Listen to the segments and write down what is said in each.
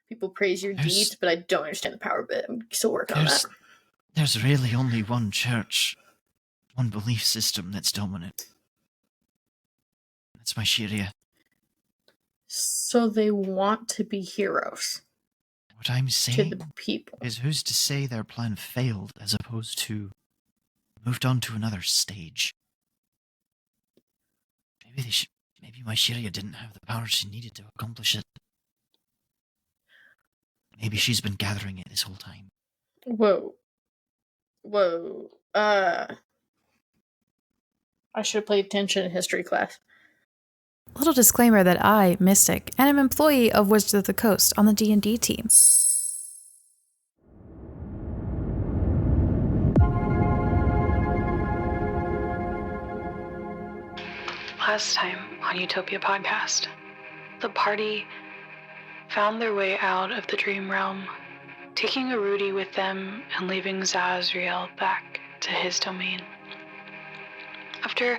People praise your deeds, but I don't understand the power bit. I'm still working on that. There's really only one church, one belief system that's dominant. That's my Siera. So they want to be heroes. What I'm saying to the people is, who's to say their plan failed as opposed to moved on to another stage? Maybe my Siera didn't have the power she needed to accomplish it. Maybe she's been gathering it this whole time. Whoa. I should have paid attention in history class. Little disclaimer that I, Mystic, and am employee of Wizards of the Coast on the D&D team. Last time on Utopia podcast, the party found their way out of the dream realm, taking a Rudy with them and leaving Zazriel back to his domain. After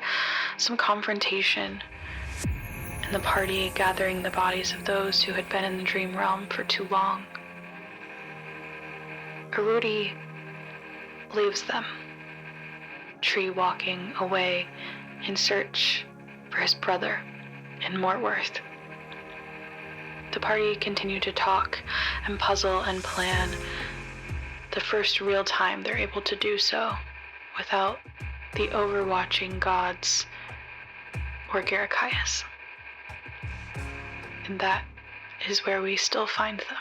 some confrontation, and the party gathering the bodies of those who had been in the dream realm for too long, Rudy leaves them, tree walking away in search for his brother in Mortworth. The party continued to talk and puzzle and plan, the first real time they're able to do so without the overwatching gods or Garachaius. And that is where we still find them.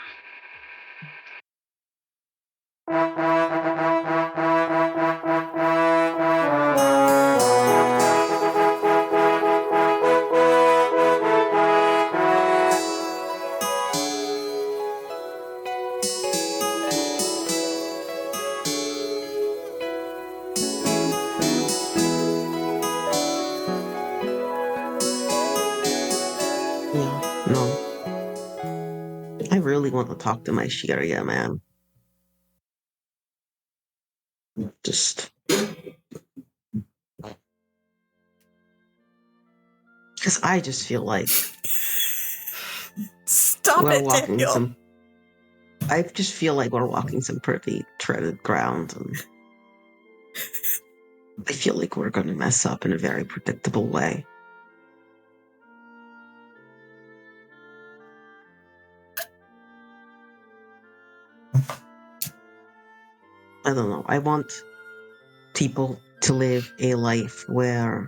I really want to talk to my Siera, man. Just because I just feel like Stop walking Daniel. I just feel like we're walking some pretty treaded ground, and I feel like we're going to mess up in a very predictable way. I don't know. I want people to live a life where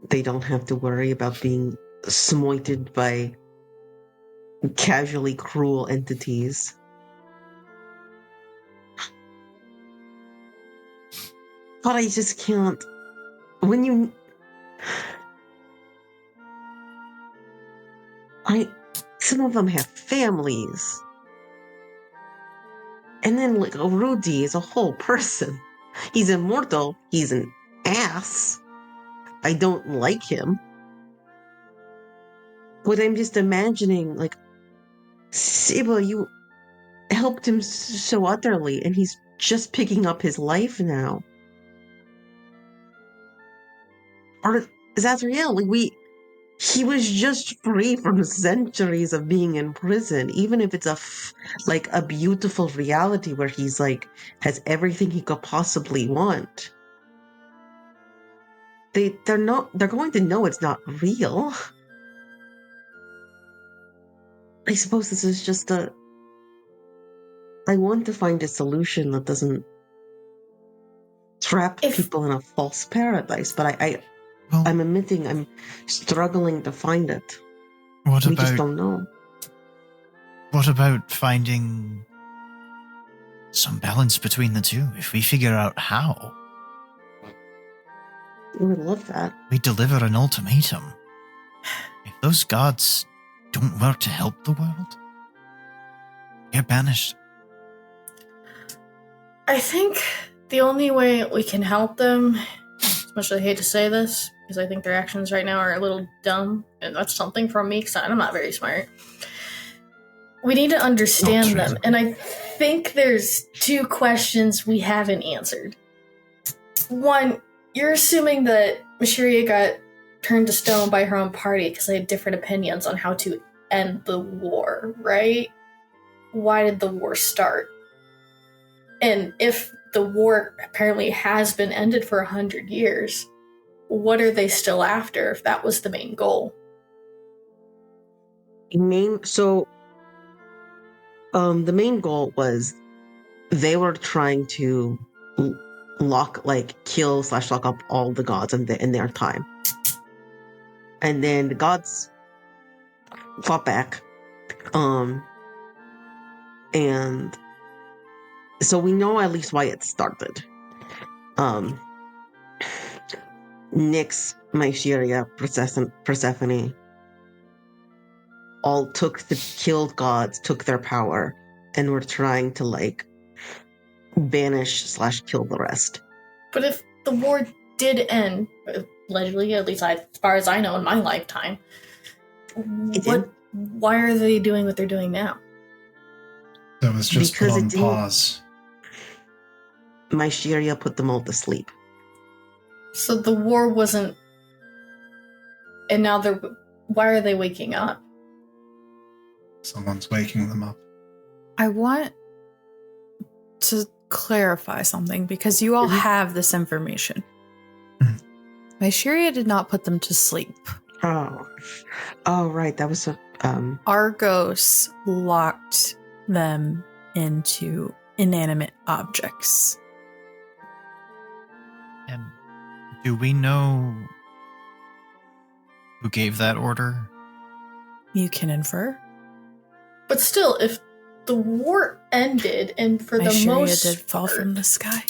they don't have to worry about being smited by casually cruel entities. But I just can't. Some of them have families. And then, like, Rudy is a whole person. He's immortal. He's an ass. I don't like him. But I'm just imagining, like, Zibba, you helped him so utterly, and he's just picking up his life now. Or Zazriel, like, he was just free from centuries of being in prison, even if it's a beautiful reality where he's like has everything he could possibly want. They're going to know it's not real. I suppose this is just I want to find a solution that doesn't trap people in a false paradise, but I'm admitting I'm struggling to find it. We just don't know. What about finding some balance between the two? If we figure out how. I would love that. We deliver an ultimatum. If those gods don't work to help the world, they're banished. I think the only way we can help them, as much as I hate to say this, because I think their actions right now are a little dumb, and that's something from me, because I'm not very smart. We need to understand them, and I think there's two questions we haven't answered. One, you're assuming that Siera got turned to stone by her own party because they had different opinions on how to end the war, right? Why did the war start? And if the war apparently has been ended for 100 years, what are they still after if that was the main goal? The main goal was they were trying to kill/lock up all the gods in their time. And then the gods fought back. And so we know at least why it started. Nyx, Mysteria, Persephone all took the killed gods, took their power, and were trying to banish/kill the rest. But if the war did end, allegedly, at least as far as I know in my lifetime, why are they doing what they're doing now? That was just Because put on it didn't- pause. Mysteria put them all to sleep. So the war wasn't, and now why are they waking up? Someone's waking them up. I want to clarify something because you all have this information. Mysteria did not put them to sleep. Oh, right. That was Argos locked them into inanimate objects. And do we know who gave that order? You can infer. But still, if the war ended, and for the Mysteria most did fall from the sky.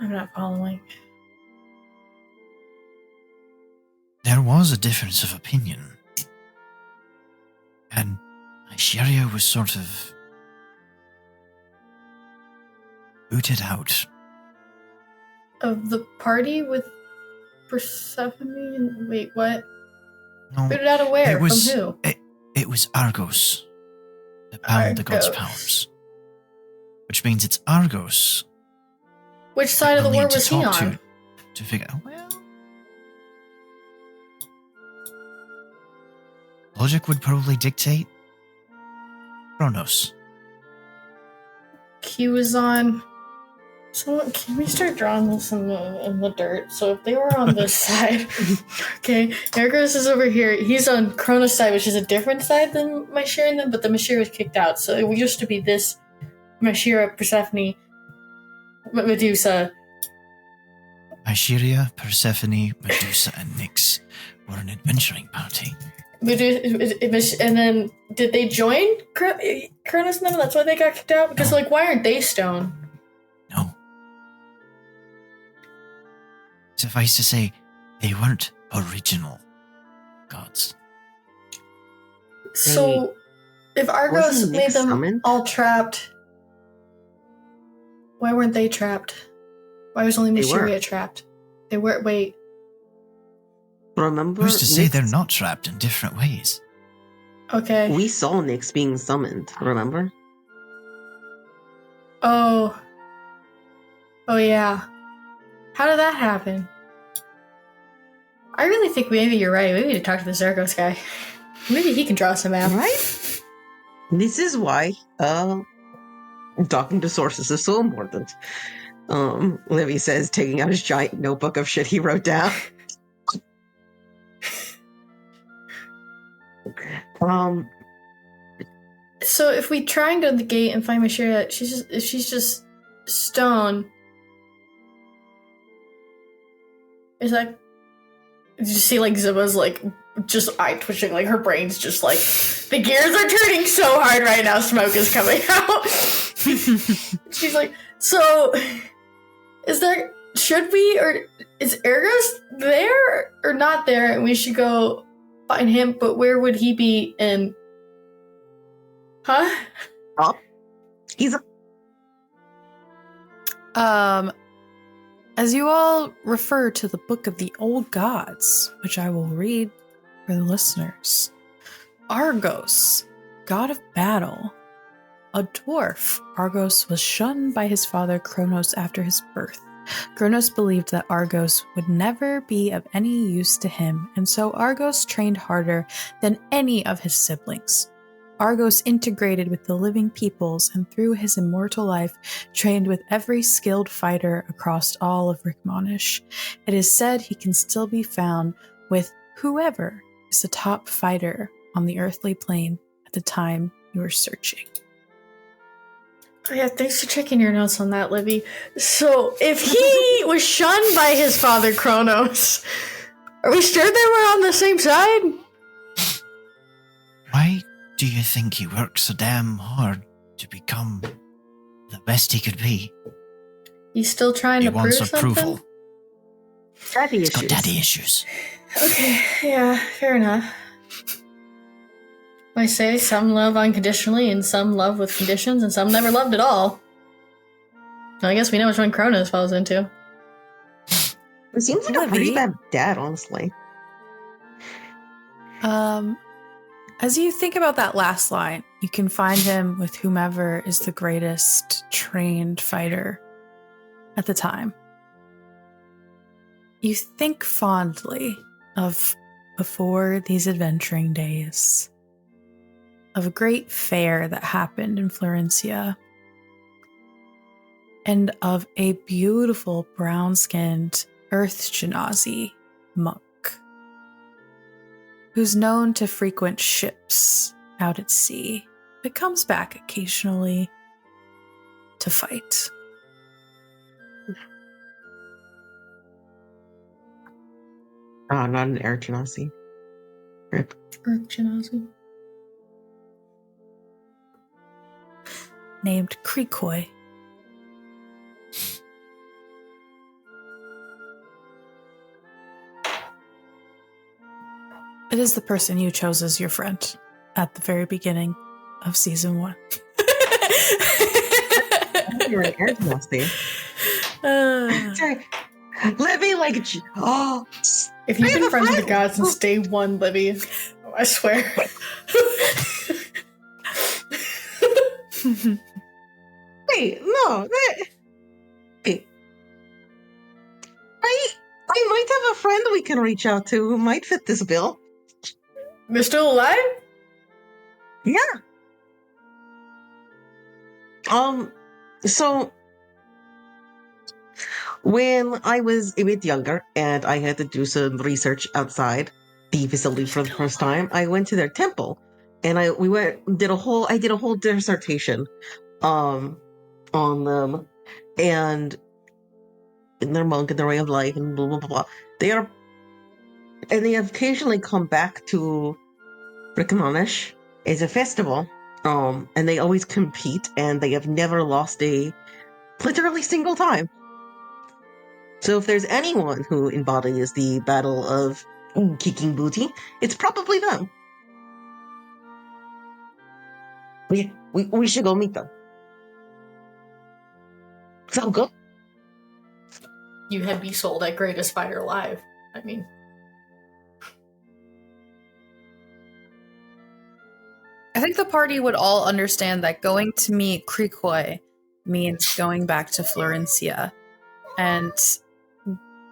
I'm not following. There was a difference of opinion. And Mysteria was sort of booted out. Of the party with Persephone? Wait, what? No, Booted out of where? it was, From who? It was Argos that bound the gods' Argos. powers. Which means it's Argos. Which side of the we'll war need to was he talk on? To figure out, well, logic would probably dictate Kronos. He was on. Someone, can we start drawing this in the dirt? So if they were on this side, okay, Argos is over here. He's on Kronos' side, which is a different side than Mysteria and them, but the Mysteria was kicked out. So it used to be this Mysteria, Persephone, Medusa. Mysteria, Persephone, Medusa, and Nyx were an adventuring party. And then did they join Kronos and them? That's why they got kicked out? Because, No. why aren't they stone? No. Suffice to say, they weren't original gods. So, if Argos wasn't made Nyx them summoned? all trapped, why weren't they trapped? Why was only They were. Mysteria trapped? They were. Wait. Remember? Who's to say Nyx- they're not trapped in different ways? Okay. We saw Nyx being summoned. Remember? Oh, yeah. How did that happen? I really think maybe you're right. We need to talk to this Argos guy. Maybe he can draw some out. Right? This is why talking to sources is so important. Livy says, taking out his giant notebook of shit he wrote down. So if we try and go to the gate and find Mysteria, she's just stone. Is that? Did you see Zibba's just eye twitching, her brain's just the gears are turning so hard right now. Smoke is coming out. She's like, so should we, or is Argos there or not there, and we should go find him? But where would he be in? Huh? He's As you all refer to the Book of the Old Gods, which I will read for the listeners, Argos, god of battle, a dwarf, Argos was shunned by his father Kronos after his birth. Kronos believed that Argos would never be of any use to him, and so Argos trained harder than any of his siblings. Argos integrated with the living peoples, and through his immortal life, trained with every skilled fighter across all of Rickmonish. It is said he can still be found with whoever is the top fighter on the earthly plane at the time you were searching. Oh yeah, thanks for checking your notes on that, Livy. So, if he was shunned by his father, Kronos, are we sure they were on the same side? Why do you think he worked so damn hard to become the best he could be? He's still trying He to prove wants something? approval. Daddy He's issues. got daddy issues. Okay, yeah, fair enough. I say some love unconditionally and some love with conditions and some never loved at all. I guess we know which one Kronos falls into. It seems like a pretty Livy? bad dad, honestly. As you think about that last line, you can find him with whomever is the greatest trained fighter at the time. You think fondly of before these adventuring days, of a great fair that happened in Florencia, and of a beautiful brown-skinned Earth Genasi monk who's known to frequent ships out at sea, but comes back occasionally to fight. Oh, not an air genasi. Rip. Earth Genasi. Named Krikoi. It is the person you chose as your friend at the very beginning of season 1. You're an air genasi. Sorry. Livy, like, oh. If you've I have been a friends with the friend. gods since day one, Livy, I swear. Wait, no. Wait. I might have a friend we can reach out to who might fit this bill. They're still alive? Yeah. So when I was a bit younger and I had to do some research outside the facility for the first time, I went to their temple and I did a whole dissertation on them and in their monk and their way of life and blah blah blah blah. They occasionally come back to Rickmonish as a festival. And they always compete, and they have never lost a literally single time. So if there's anyone who embodies the battle of kicking booty, it's probably them. We should go meet them. Sound good? You had me sold at greatest fighter alive. I mean, I think the party would all understand that going to meet Krikoi means going back to Florencia, and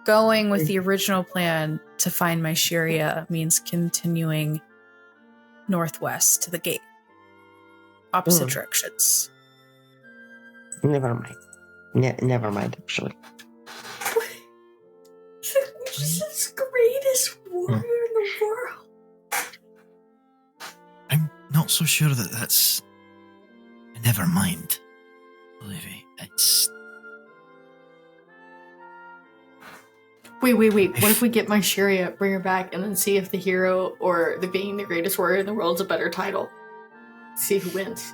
going with the original plan to find my Siera means continuing northwest to the gate. Opposite directions. Never mind. Never mind, actually. Jesus, greatest warrior in the world. I'm not so sure that that's... Never mind, Livy. It's... Wait. What if we get my Siera, bring her back, and then see if the hero or the being the greatest warrior in the world is a better title? See who wins.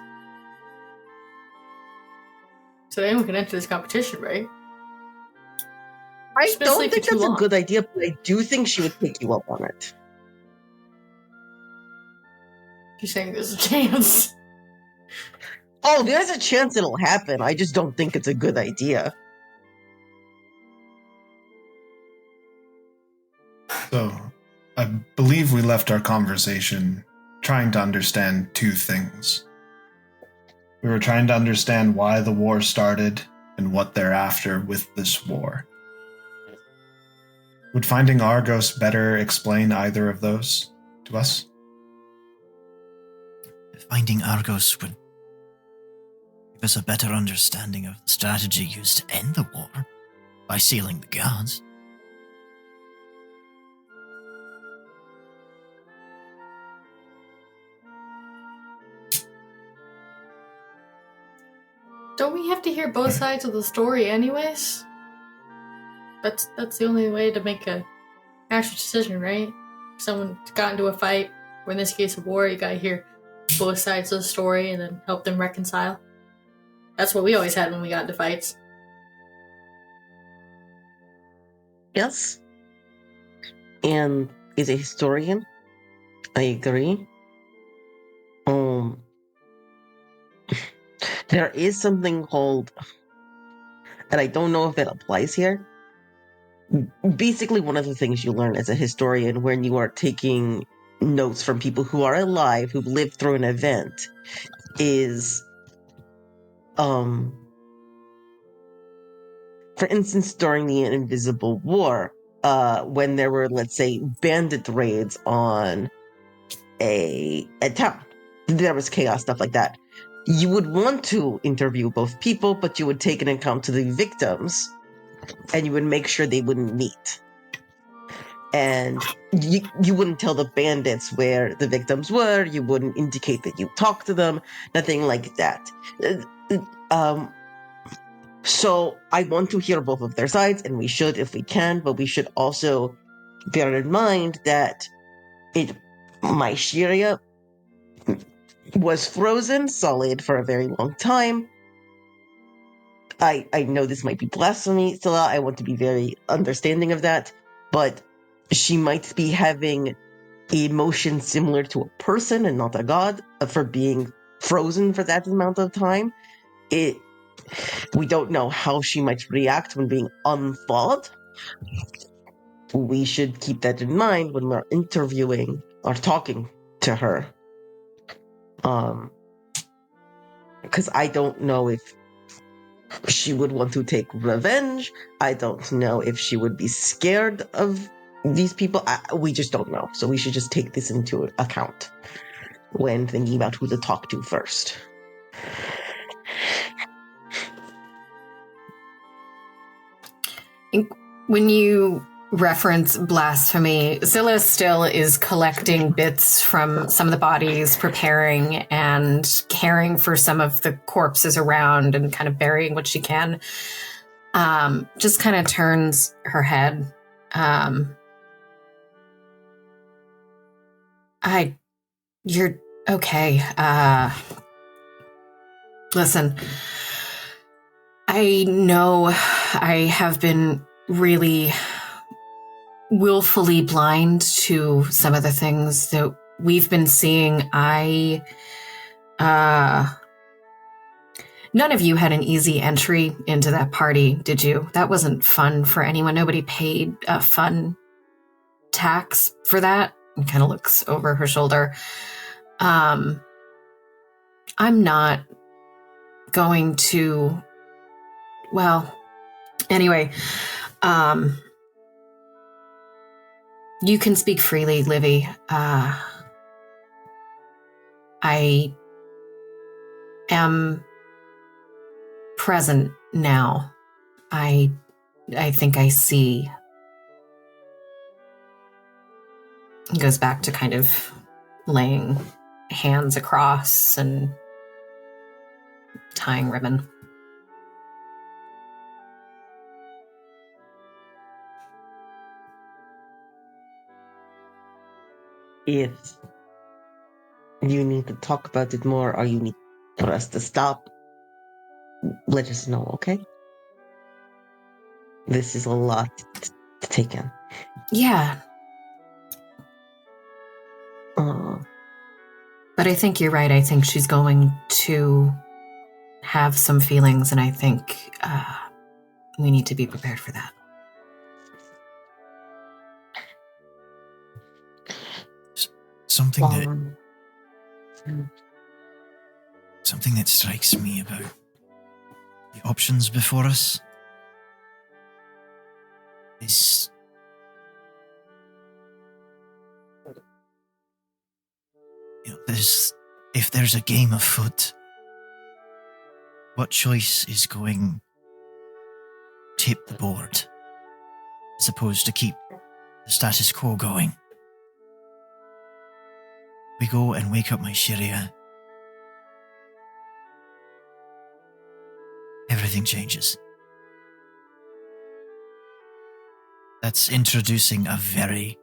So anyone can enter this competition, right? I It's been don't asleep think for too that's a long. good idea, but I do think she would take you up on it. You're saying there's a chance. Oh, there's a chance it'll happen. I just don't think it's a good idea. So, I believe we left our conversation trying to understand two things. We were trying to understand why the war started and what they're after with this war. Would finding Argos better explain either of those to us? Finding Argos would give us a better understanding of the strategy used to end the war by sealing the guards. Don't we have to hear both sides of the story anyways? That's the only way to make a actual decision, right? If someone got into a fight, or in this case a war, you gotta hear both sides of the story and then help them reconcile. That's what we always had when we got into fights. Yes. And is a historian. I agree. There is something called, and I don't know if it applies here. Basically, one of the things you learn as a historian when you are taking notes from people who are alive, who've lived through an event, is, for instance, during the Invisible War, when there were, let's say, bandit raids on a town, there was chaos, stuff like that. You would want to interview both people, but you would take into account to the victims, and you would make sure they wouldn't meet. And you wouldn't tell the bandits where the victims were, you wouldn't indicate that you talked to them, nothing like that. So I want to hear both of their sides, and we should if we can, but we should also bear in mind that my Siera was frozen solid for a very long time. I know this might be blasphemy, Sille. I want to be very understanding of that, but she might be having emotions similar to a person and not a god for being frozen for that amount of time. We don't know how she might react when being unthawed. We should keep that in mind when we're interviewing or talking to her. Because I don't know if she would want to take revenge. I don't know if she would be scared of these people. We just don't know. So we should just take this into account when thinking about who to talk to first. When you reference blasphemy, Sille still is collecting bits from some of the bodies, preparing and caring for some of the corpses around and kind of burying what she can. Just kind of turns her head. You're okay. Listen, I know I have been really willfully blind to some of the things that we've been seeing. None of you had an easy entry into that party, did you? That wasn't fun for anyone. Nobody paid a fun tax for that. And kind of looks over her shoulder. I'm not going to, well, anyway, you can speak freely, Livy. I am present now. I think I see. He goes back to kind of laying hands across and tying ribbon. If you need to talk about it more or you need for us to stop, let us know, okay? This is a lot to take in. Yeah. But I think you're right. I think she's going to have some feelings, and I think we need to be prepared for that. Something that strikes me about The options before us is if there's a game afoot, what choice is going to tip the board as opposed to keep the status quo going? We go and wake up my Siera. Everything changes. That's introducing a very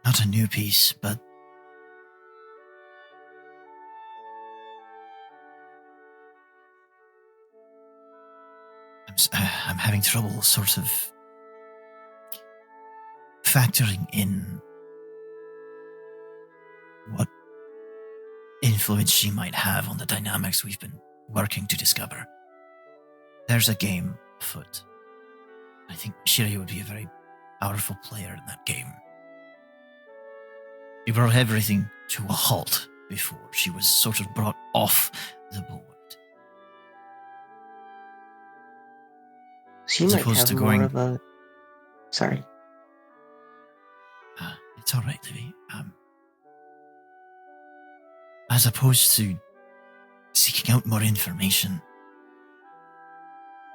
not a new piece, but I'm having trouble sort of factoring in what influence she might have on the dynamics we've been working to discover. There's a game afoot. I think Siera would be a very powerful player in that game. She brought everything to a halt before she was sort of brought off the board. She As might opposed have to more going- of a... Sorry. It's all right, Livy. As opposed to seeking out more information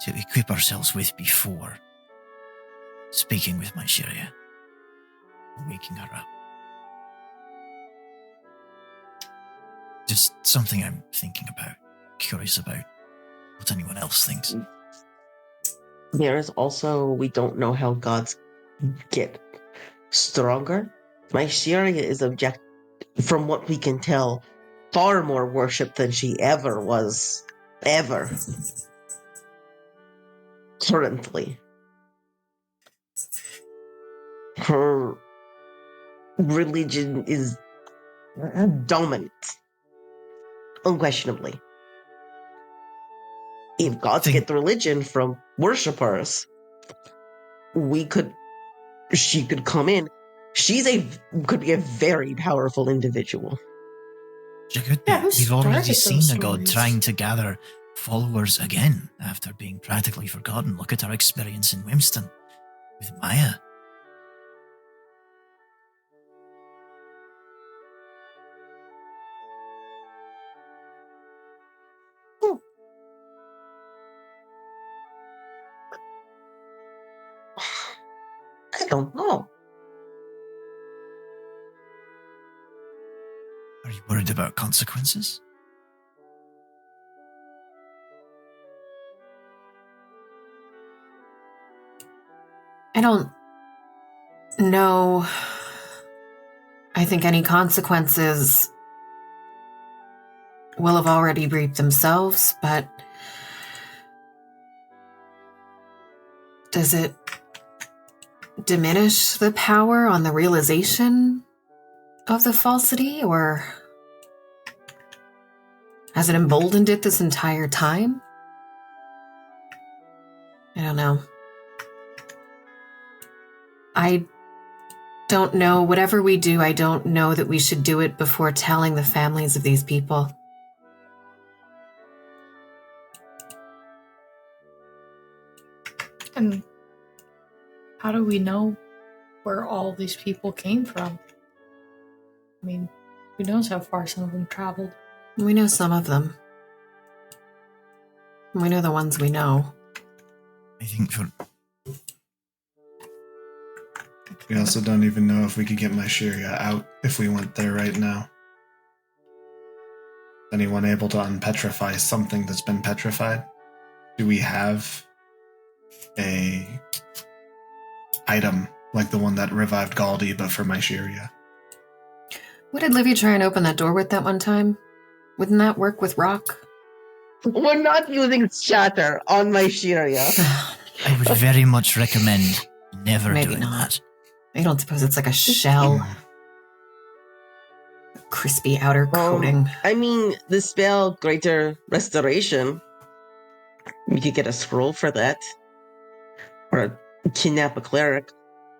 to equip ourselves with before speaking with my Siera, waking her up. Just something I'm thinking about, curious about what anyone else thinks. There is also, we don't know how gods get stronger. My Siera is from what we can tell, far more worshipped than she ever was. Ever. Currently. Her religion is dominant. Unquestionably. If gods get the religion from worshippers, she could come in. Could be a very powerful individual. She could be. Yeah, who We've already started those seen a god stories? trying to gather followers again after being practically forgotten. Look at our experience in Wimston with Maya. I don't know. Are you worried about consequences? I don't know. I think any consequences will have already reaped themselves, but does it diminish the power on the realization of the falsity, or has it emboldened it this entire time? I don't know. I don't know. Whatever we do, I don't know that we should do it before telling the families of these people. And how do we know where all these people came from? I mean, who knows how far some of them traveled? We know some of them. We know the ones we know. I think We also don't even know if we could get my Siera out if we went there right now. Is anyone able to unpetrify something that's been petrified? Do we have a item like the one that revived Galdi, but for my Siera? What did Livy try and open that door with that one time? Wouldn't that work with rock? We're not using shatter on my Siera. I would very much recommend never Maybe doing not. that. I don't suppose it's like a shell. Crispy outer coating. I mean, the spell Greater Restoration, we could get a scroll for that. Or kidnap a cleric.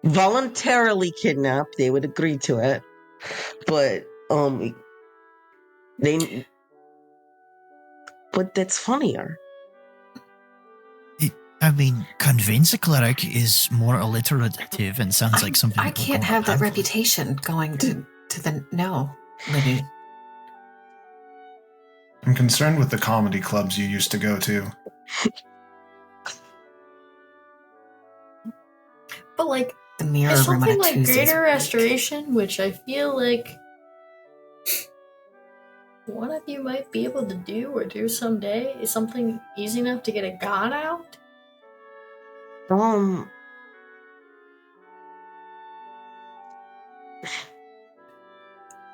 Voluntarily kidnap, they would agree to it. But, But that's funnier. Convince a cleric is more alliterative and sounds like something. I can't have that reputation going to the no, Livy. I'm concerned with the comedy clubs you used to go to. But like The mirror it's room on something a like Tuesdays Greater a week. Restoration, which I feel like one of you might be able to do or do someday, is something easy enough to get a god out.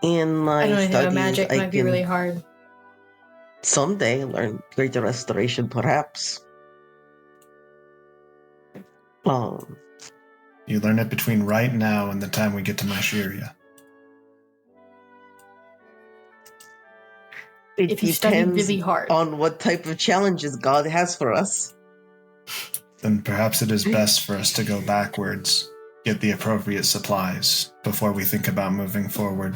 In my I don't know anything about studies, magic. It I might be can really hard. someday learn Greater Restoration, perhaps. You learn it between right now and the time we get to Mashiria. It If you study depends really hard. on what type of challenges God has for us. Then perhaps it is best for us to go backwards, get the appropriate supplies, before we think about moving forward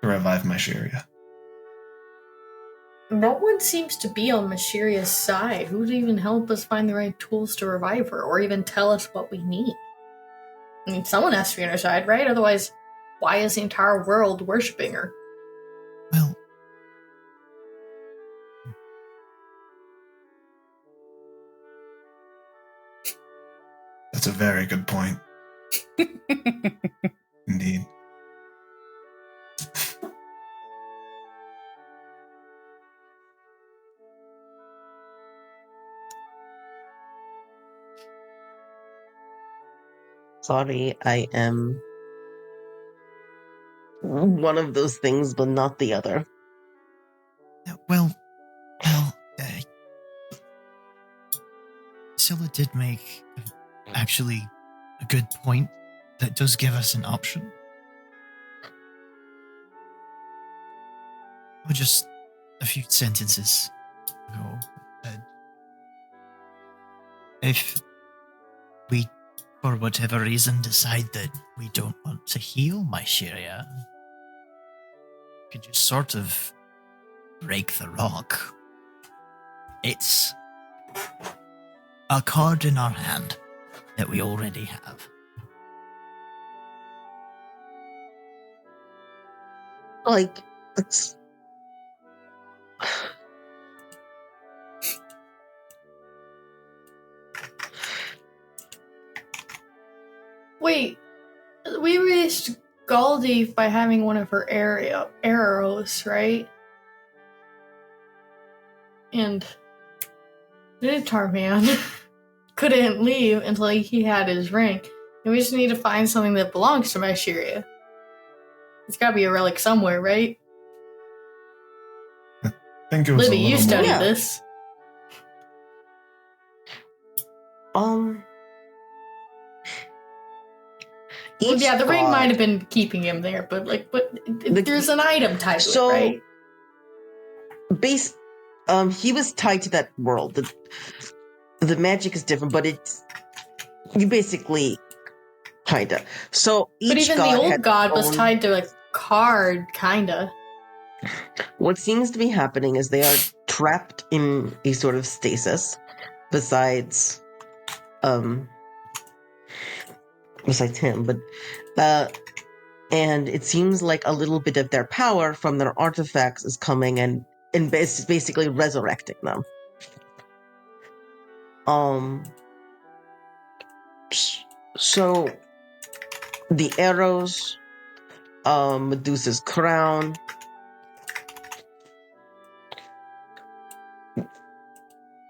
to revive Mashiria. No one seems to be on Mashiria's side. Who'd even help us find the right tools to revive her, or even tell us what we need? I mean, someone has to be on her side, right? Otherwise, why is the entire world worshipping her? Well, That's a very good point. Indeed. Sorry, I am one of those things, but not the other. well, Sille did make actually a good point that does give us an option. Or just a few sentences ago. If we, for whatever reason, decide that we don't want to heal Mashiria, we could just sort of break the rock. It's a card in our hand that we already have. Like, it's... Wait, we reached Galdi by having one of her arrows, right? And Minotaur Man couldn't leave until he had his ring. And we just need to find something that belongs to Mashiria. It's gotta be a relic somewhere, right? I think it was Livy, a little you studied more... Yeah. this. Well, yeah, the ring might have been keeping him there, but there's an item tied to it, right? He was tied to that world. The magic is different, but you basically kinda. So each But even the god old had god its was own- tied to a card, kinda. What seems to be happening is they are trapped in a sort of stasis. Besides him, but and it seems like a little bit of their power from their artifacts is coming and basically resurrecting them. So the arrows, Medusa's crown,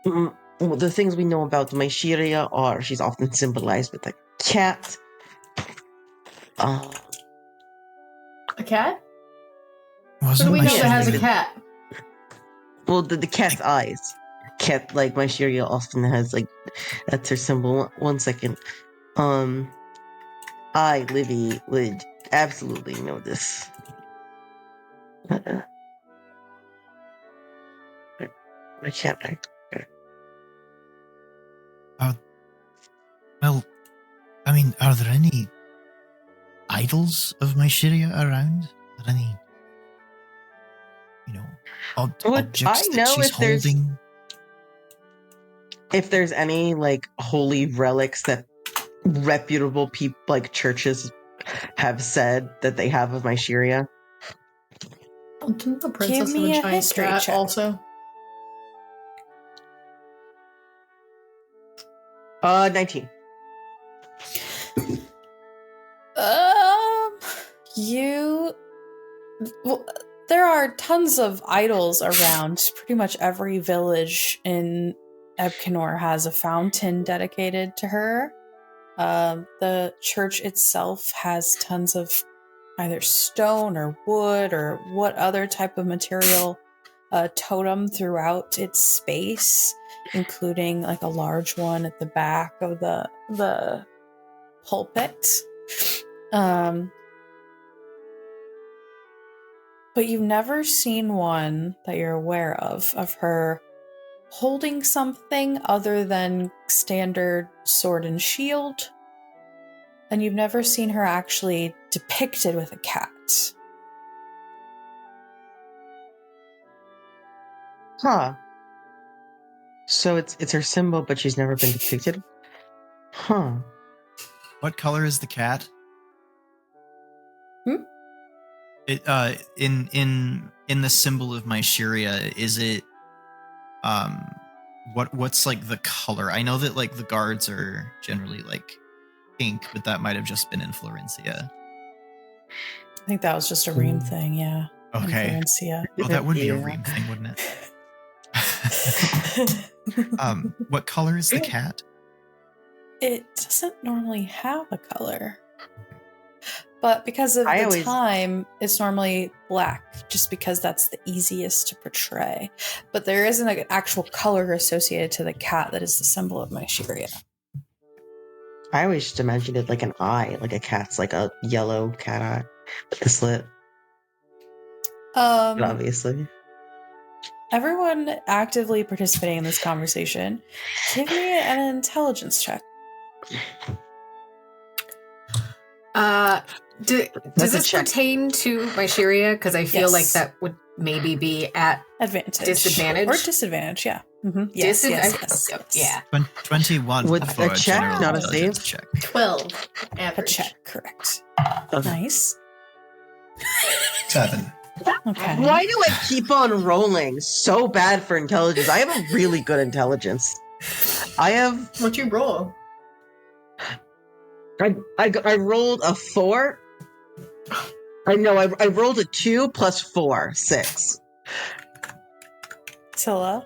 well, the things we know about Mashiria are she's often symbolized with a cat. A cat? Wasn't Who do we know Mashiria that has a the- cat? Well, the cat's eyes. Cat, like Mashiria often has, like, that's her symbol. One second. I, Livy, would absolutely know this. I can't. Well, I mean, are there any idols of Mashiria around? Are there any, Would objects I that know she's if there's- holding. If there's any like holy relics that reputable people like churches have said that they have of my Shiria. Didn't the princess have me a a giant history cat check. also? 19. Well, there are tons of idols around. Pretty much every village in Ebkenor has a fountain dedicated to her. The church itself has tons of either stone or wood or what other type of material totem throughout its space, including like a large one at the back of the pulpit. But you've never seen one that you're aware of her holding something other than standard sword and shield. And you've never seen her actually depicted with a cat. Huh. So it's her symbol, but she's never been depicted? Huh. What color is the cat? It in the symbol of my Shiria, is it what's like the color? I know that like the guards are generally like pink, but that might have just been in Florencia. I think that was just a Ream thing, yeah. Okay. In Florencia. Oh, that would be a Yeah. Ream thing, wouldn't it? What color is the cat? It doesn't normally have a color. But because of I the always- time, it's normally black, just because that's the easiest to portray. But there isn't an actual color associated to the cat that is the symbol of my Shiria. I always just imagined it like an eye, like a cat's like a yellow cat eye with the slit, obviously. Everyone actively participating in this conversation, give me an intelligence check. Does That's a this check. pertain to my Shiria? Because I feel Yes. like that would maybe be at Advantage. Disadvantage? Or disadvantage, yeah. Mm-hmm. Yes, yes. Yeah. 21 With for a check, general not a intelligence save? check. 12. A Average. check, correct. Okay. Nice. 7. Okay. Why do I keep on rolling so bad for intelligence? I have a really good intelligence. What'd you roll? I rolled a 4. I rolled a 2 plus 4, 6. Sille.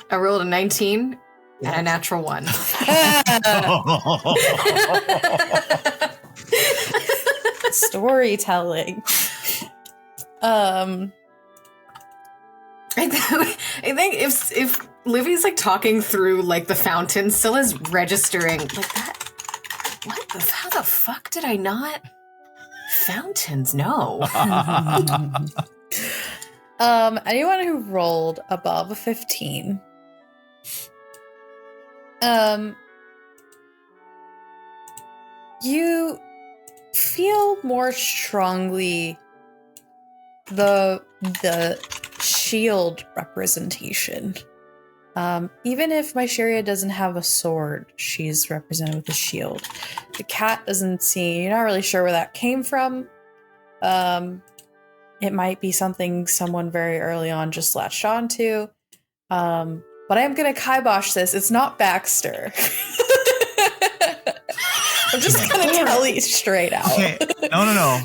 I rolled a 19 and a natural 1. Storytelling. I think if Livy's like talking through like the fountain, Scylla's registering like that. How the fuck did I not? Fountains, no. Anyone who rolled above a 15. You feel more strongly the shield representation. Even if my Shiria doesn't have a sword, she's represented with a shield. The cat doesn't seem, you're not really sure where that came from. It might be something someone very early on just latched onto. But I am going to kibosh this. It's not Baxter. I'm just going to tell you straight out. Okay, no.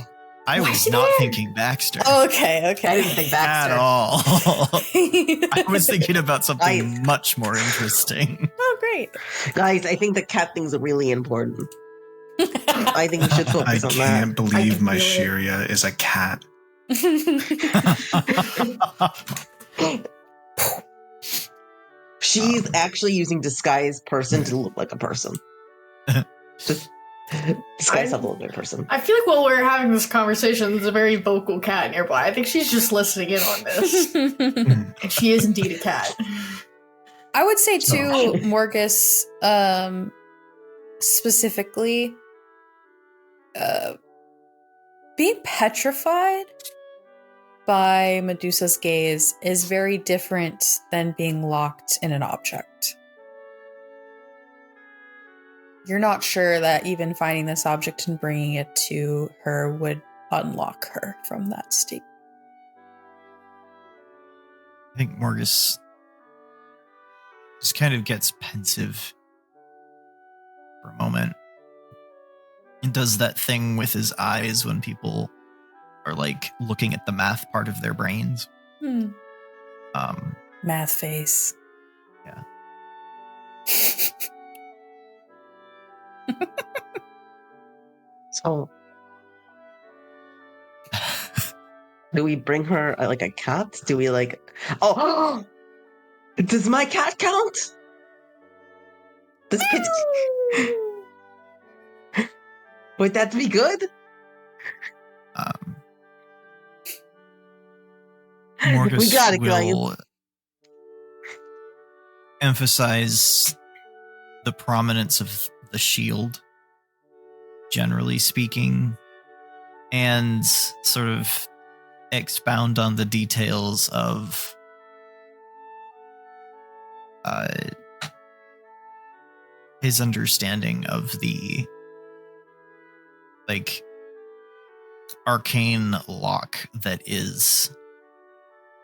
I was not thinking Baxter Okay. I didn't think Baxter. at all. I was thinking about something much more interesting. Oh, great. Guys, I think the cat thing's really important. I think we should I focus on that. can't believe can my feel it. Shiria is a cat. She's actually using disguise person to look like a person. Just disguise a little bit person. I feel like while we're having this conversation, there's a very vocal cat nearby. I think she's just listening in on this. And she is indeed a cat. I would say too, Morgus, specifically, being petrified by Medusa's gaze is very different than being locked in an object. You're not sure that even finding this object and bringing it to her would unlock her from that state. I think Morgus just kind of gets pensive for a moment. And does that thing with his eyes when people are like looking at the math part of their brains. Math face. Yeah. So, do we bring her like a cat? Do we like? Oh, does my cat count? Does would that be good? Morgus We got it, will emphasize the prominence of the shield, generally speaking, and sort of expound on the details of his understanding of the like arcane lock that is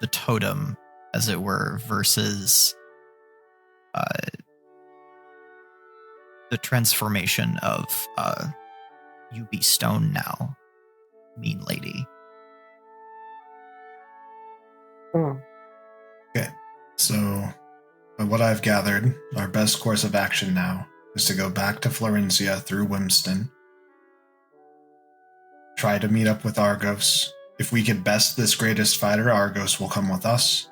the totem, as it were, versus the transformation of you be stone now, mean lady. Okay, so by what I've gathered, our best course of action now is to go back to Florencia through Wimston, try to meet up with Argos. If we can best this greatest fighter, Argos will come with us.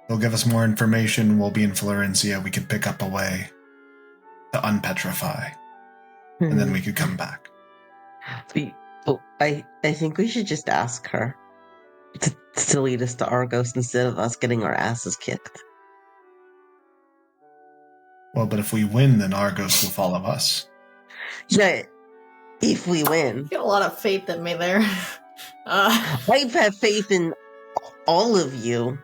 They'll give us more information. We'll be in Florencia. We can pick up a way to unpetrify, and then we could come back. I think we should just ask her to lead us to Argos instead of us getting our asses kicked. Well, but if we win, then Argos will follow us. Yeah, if we win. You got a lot of faith in me there. I have faith in all of you.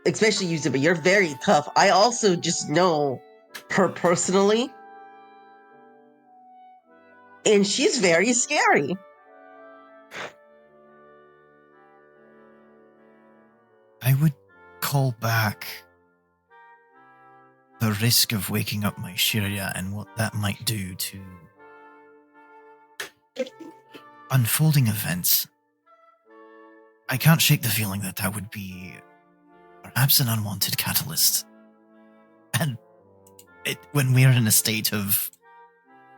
Especially you, Zibba. You're very tough. I also just know her personally, and she's very scary. I would call back the risk of waking up my Siera and what that might do to unfolding events. I can't shake the feeling that that would be perhaps an unwanted catalyst. And when we're in a state of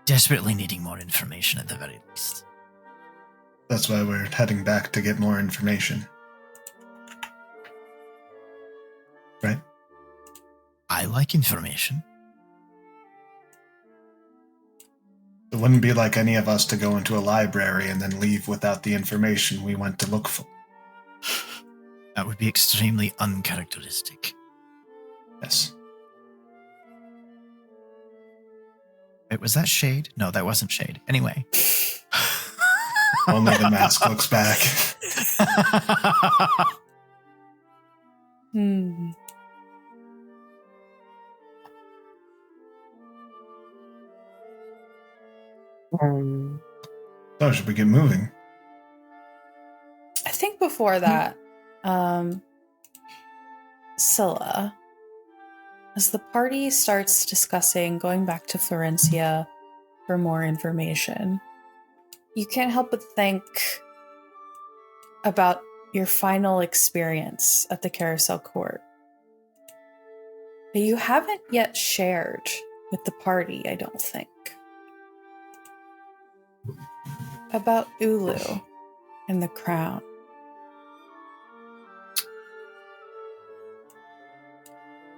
desperately needing more information at the very least. That's why we're heading back to get more information. Right? I like information. It wouldn't be like any of us to go into a library and then leave without the information we went to look for. That would be extremely uncharacteristic. Yes. Wait, was that shade? No, that wasn't shade. Anyway. Only the mask looks back. So, should we get moving? I think before that, Sille, as the party starts discussing going back to Florencia for more information, you can't help but think about your final experience at the Carousel Court. But you haven't yet shared with the party, I don't think. About Ulu and the crown.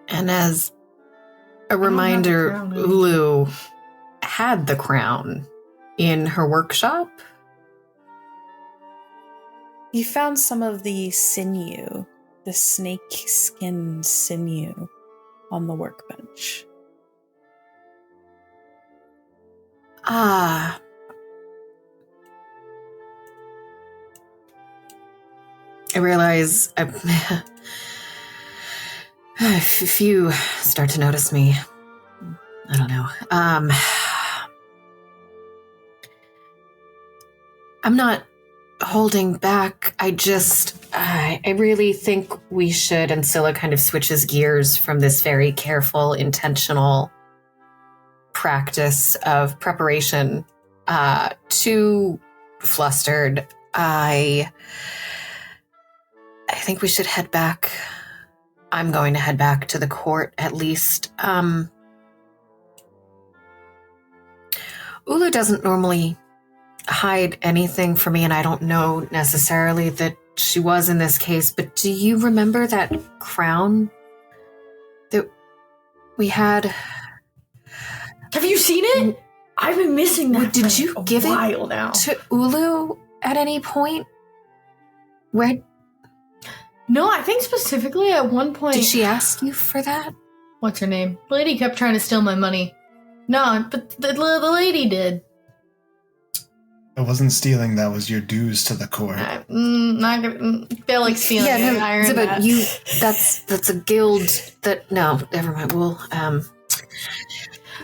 And as a reminder, Ulu had the crown in her workshop. You found some of the sinew, the snake skin sinew, on the workbench. Ah. I realize if you start to notice me, I don't know. I'm not holding back. I really think we should, and Sille kind of switches gears from this very careful, intentional practice of preparation to flustered. I think we should head back. I'm going to head back to the court at least. Ulu doesn't normally hide anything from me, and I don't know necessarily that she was in this case, but do you remember that crown that we had? Have you seen it? I've been missing that. Did you give it now to Ulu at any point? Where? No, I think specifically at one point. Did she ask you for that? What's her name? The lady kept trying to steal my money. No, but the lady did. It wasn't stealing, that was your dues to the court. Not gonna feel like stealing. Yeah, no, Zibba, that. That's a guild that. No, never mind. Well,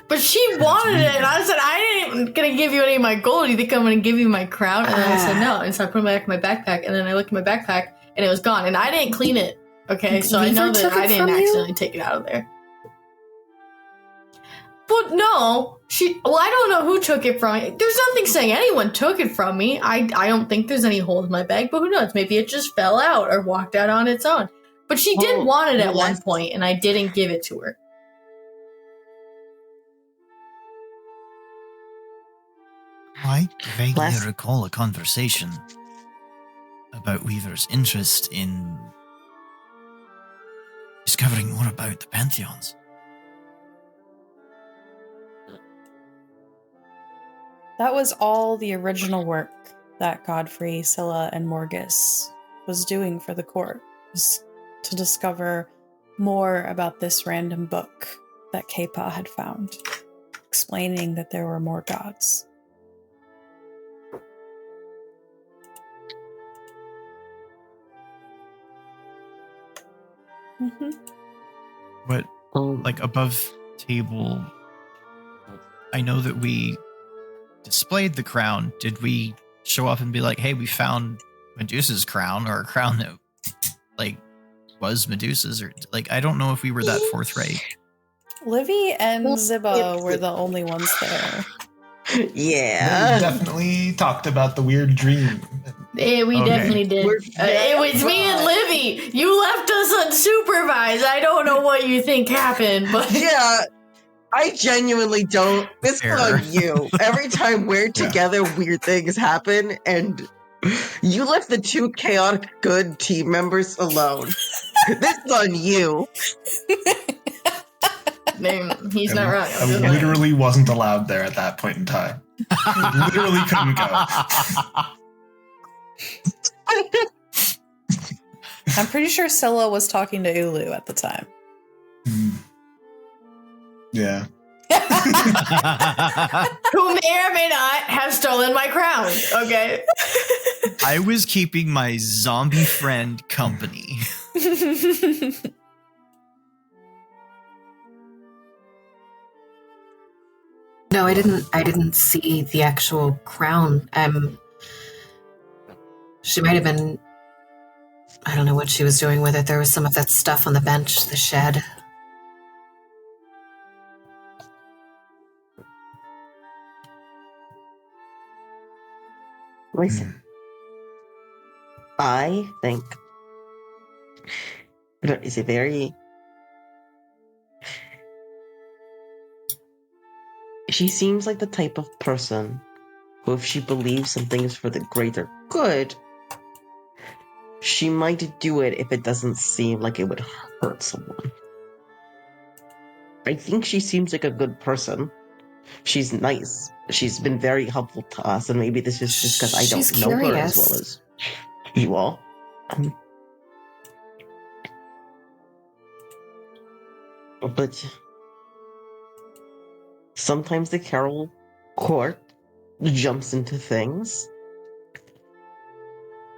But she wanted it, and I said, I ain't gonna give you any of my gold. You think I'm gonna give you my crown? And then I said no, and so I put it back in my backpack, and then I looked in my backpack, and it was gone, and I didn't clean it. Okay, so I know that I didn't accidentally take it out of there. But no, I don't know who took it from me. There's nothing saying anyone took it from me. I don't think there's any holes in my bag, but who knows? Maybe it just fell out or walked out on its own. But she did want it at one point, and I didn't give it to her. I vaguely recall a conversation about Weaver's interest in discovering more about the Pantheons. That was all the original work that Godfrey, Sille, and Morgus was doing for the court, was to discover more about this random book that Kepa had found, explaining that there were more gods. Mm-hmm. But, like, above table, I know that we displayed the crown. Did we show up and be like, hey, we found Medusa's crown, or a crown that, like, was Medusa's? Or, like, I don't know if we were that forthright. Livy and Zibba were the only ones there. Yeah. They definitely talked about the weird dream. Yeah, we definitely did. It was me and Livy. You left us unsupervised. I don't know what you think happened, but Yeah, I genuinely don't. It's on you. Every time we're together, weird things happen, and you left the two chaotic good team members alone. This is on you. He's not wrong. I literally wasn't allowed there at that point in time. Literally couldn't go. I'm pretty sure Sille was talking to Ulu at the time. Yeah. Who may or may not have stolen my crown, okay? I was keeping my zombie friend company. No, I didn't see the actual crown. She might have been, I don't know what she was doing with it. There was some of that stuff on the bench, the shed. Listen, I think there is a very... She seems like the type of person who, if she believes something is for the greater good, she might do it if it doesn't seem like it would hurt someone. I think she seems like a good person. She's nice. She's been very helpful to us, and maybe this is just because I don't know her as well as you all. But sometimes the Carol court jumps into things.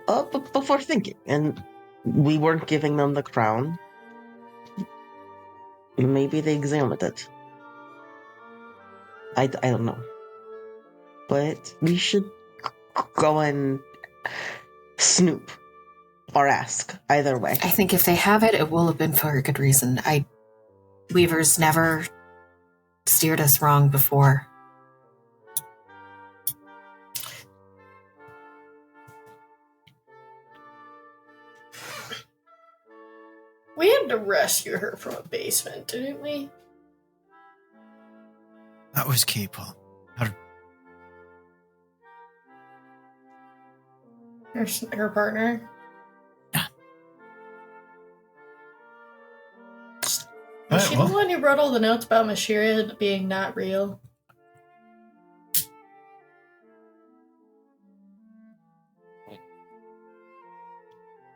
before thinking, and we weren't giving them the crown. Maybe they examined it. I don't know. But we should go and snoop or ask, either way. I think if they have it, it will have been for a good reason. Weaver's never steered us wrong before. We had to rescue her from a basement, didn't we? That was K-pop. Her partner? Yeah. Was she the one who wrote all the notes about Mashiria being not real?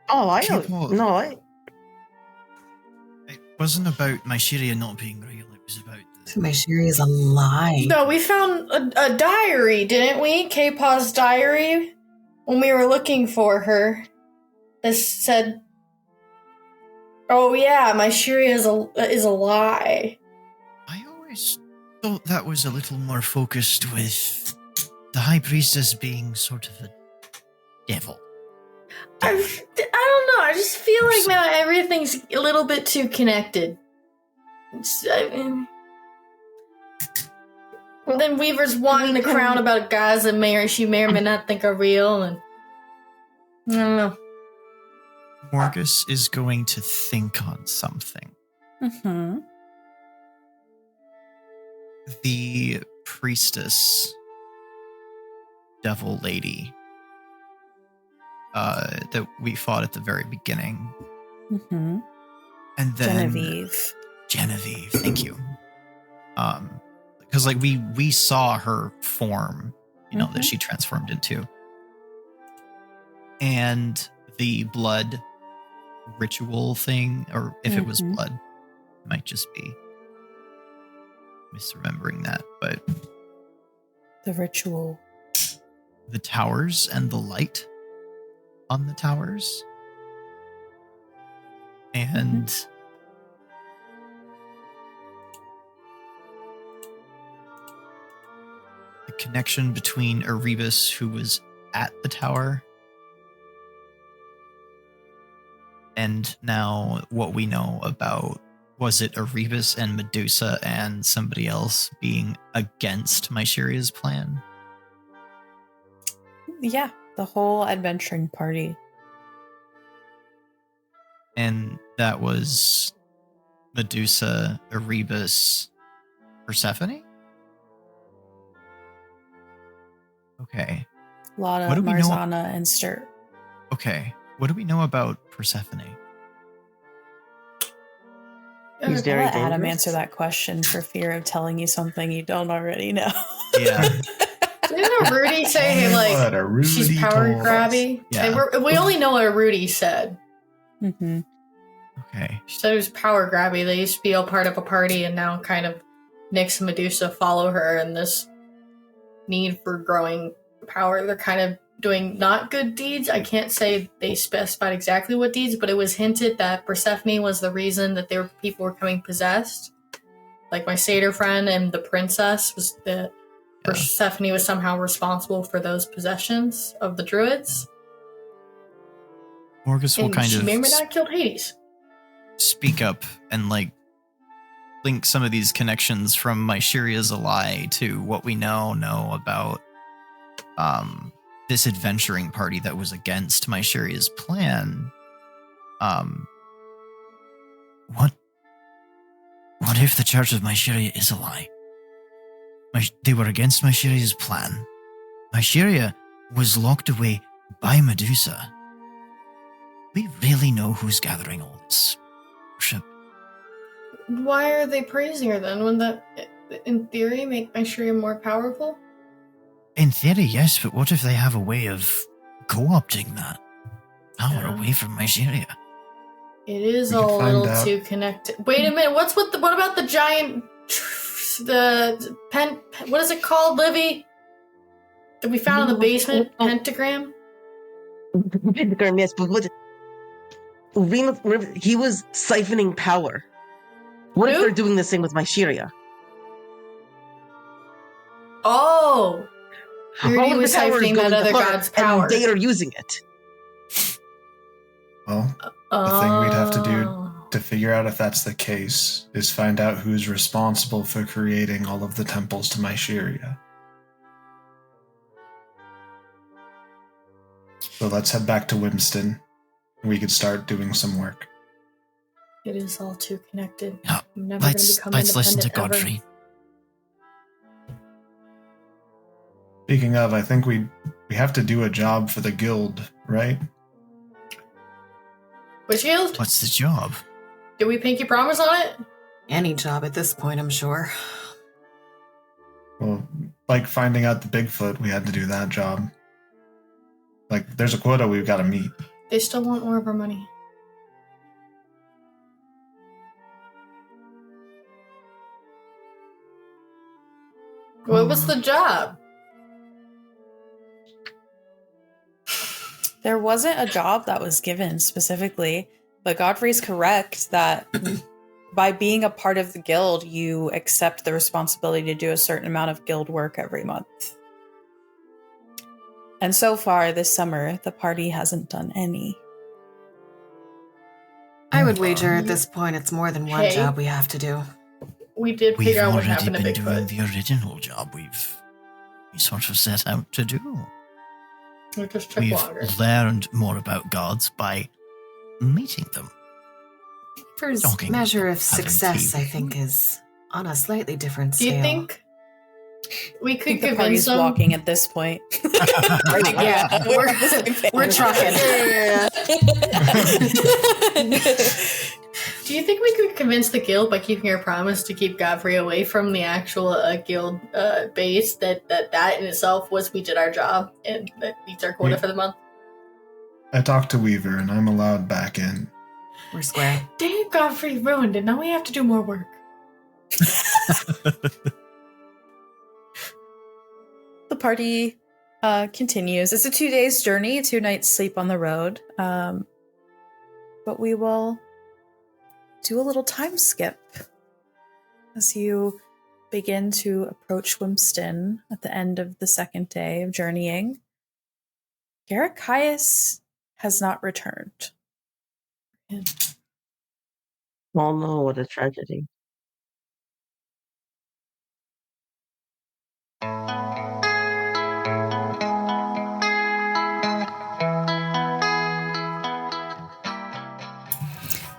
Oh, It wasn't about Mashiria not being real, it was about Mashiria is a lie. No, we found a diary, didn't we? K-Paw's diary? When we were looking for her. This said... Oh yeah, Mashiria is a lie. I always thought that was a little more focused with the High Priestess being sort of a devil. I don't know, I just feel like now everything's a little bit too connected. Then Weaver's wanting the crown about guys that she may or may not think are real, and I don't know. Morgus is going to think on something. Mm-hmm. The priestess, devil lady, that we fought at the very beginning. Mm-hmm. And then Genevieve, thank you. Because like we saw her form, that she transformed into. And the blood ritual thing, or if it was blood, it might just be misremembering that, but the ritual, the towers and the light on the towers, and the connection between Erebus, who was at the tower, and now what we know about, was it Erebus and Medusa and somebody else being against Mysheria's plan? Yeah, the whole adventuring party. And that was Medusa, Erebus, Persephone? Okay. A lot of Marzana and Sturt. Okay. What do we know about Persephone? He's very I'll let Adam dangerous. answer that question for fear of telling you something you don't already know. Yeah. Didn't Rudy say, What a Rudy she's power told us. grabby? Yeah. We only know what Rudy said. Mm-hmm. Okay. She said it was power grabby. They used to be all part of a party, and now kind of Nyx and Medusa follow her in this need for growing power. They're kind of doing not good deeds. I can't say they specified exactly what deeds, but it was hinted that Persephone was the reason that people were coming possessed. Like my satyr friend and the princess was the Persephone was somehow responsible for those possessions of the druids. Morgus will And kind she of may or may not killed Hades. speak up and link some of these connections from Mysheria's a lie to what we know about this adventuring party that was against Mysheria's plan. What if the Church of Mysheria is a lie? They were against Mysheria's plan. Mysheria was locked away by Medusa. We really know who's gathering all this worship. Why are they praising her then? Wouldn't that, in theory, make Mysheria more powerful? In theory, yes, but what if they have a way of co-opting that power away from Mysheria? It is We all could a find little out. too connected. Wait a minute, what about the giant, what is it called, Livy? That we found in the basement, pentagram? Yes, but he was siphoning power. What if Who? they're doing the same with my Shiria? Oh! I heard All he of the was power is siphoning going that to other her, god's power. and they are using it. Well, the thing we'd have to do to figure out if that's the case is find out who's responsible for creating all of the temples to my Shiria. So let's head back to Wimston. We could start doing some work. It is all too connected. Yeah, I'm never going to become independent listen to ever. Godfrey. Speaking of, I think we have to do a job for the guild, right? Which guild? What's the job? Did we pinky promise on it? Any job at this point, I'm sure. Well, like finding out the Bigfoot, we had to do that job. Like, there's a quota we've got to meet. They still want more of our money. What was the job? There wasn't a job that was given specifically, but Godfrey's correct that by being a part of the guild, you accept the responsibility to do a certain amount of guild work every month. And so far this summer, the party hasn't done any. I would wager at this point it's more than one job we have to do. We did We've figure out what already happened to been doing Bigfoot. the original job we sort of set out to do. It just took We've longer. learned more about gods by meeting them. First Talking measure of having success, tea. I think, is on a slightly different Do scale. you think we I could think the convince party's them? walking at this point. Yeah, we're trucking. Do you think we could convince the guild by keeping our promise to keep Godfrey away from the actual guild base that in itself was we did our job and that meets our quota for the month? I talked to Weaver, and I'm allowed back in. We're square. Dang, Godfrey ruined it. Now we have to do more work. The party continues. It's a 2 days journey, 2 nights sleep on the road. But we will do a little time skip as you begin to approach Wimston at the end of the second day of journeying. Garakias has not returned. Oh no, what a tragedy.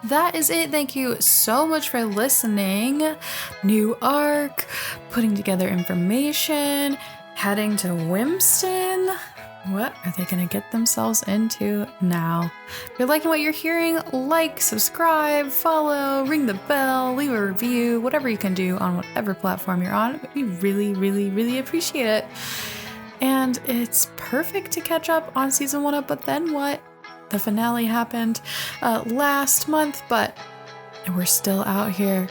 That is it. Thank you so much for listening. New arc, putting together information, heading to Wimston. What are they going to get themselves into now? If you're liking what you're hearing, like, subscribe, follow, ring the bell, leave a review, whatever you can do on whatever platform you're on. We really, really, really appreciate it. And it's perfect to catch up on season 1 of But Then What? The finale happened last month, but we're still out here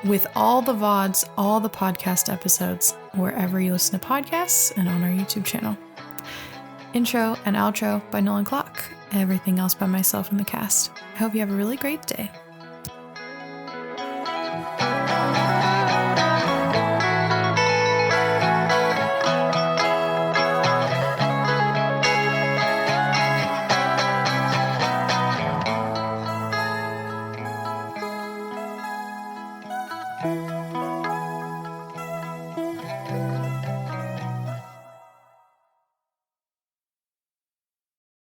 with all the VODs, all the podcast episodes, wherever you listen to podcasts and on our YouTube channel. Intro and outro by Nolan Clock. Everything else by myself and the cast. I hope you have a really great day.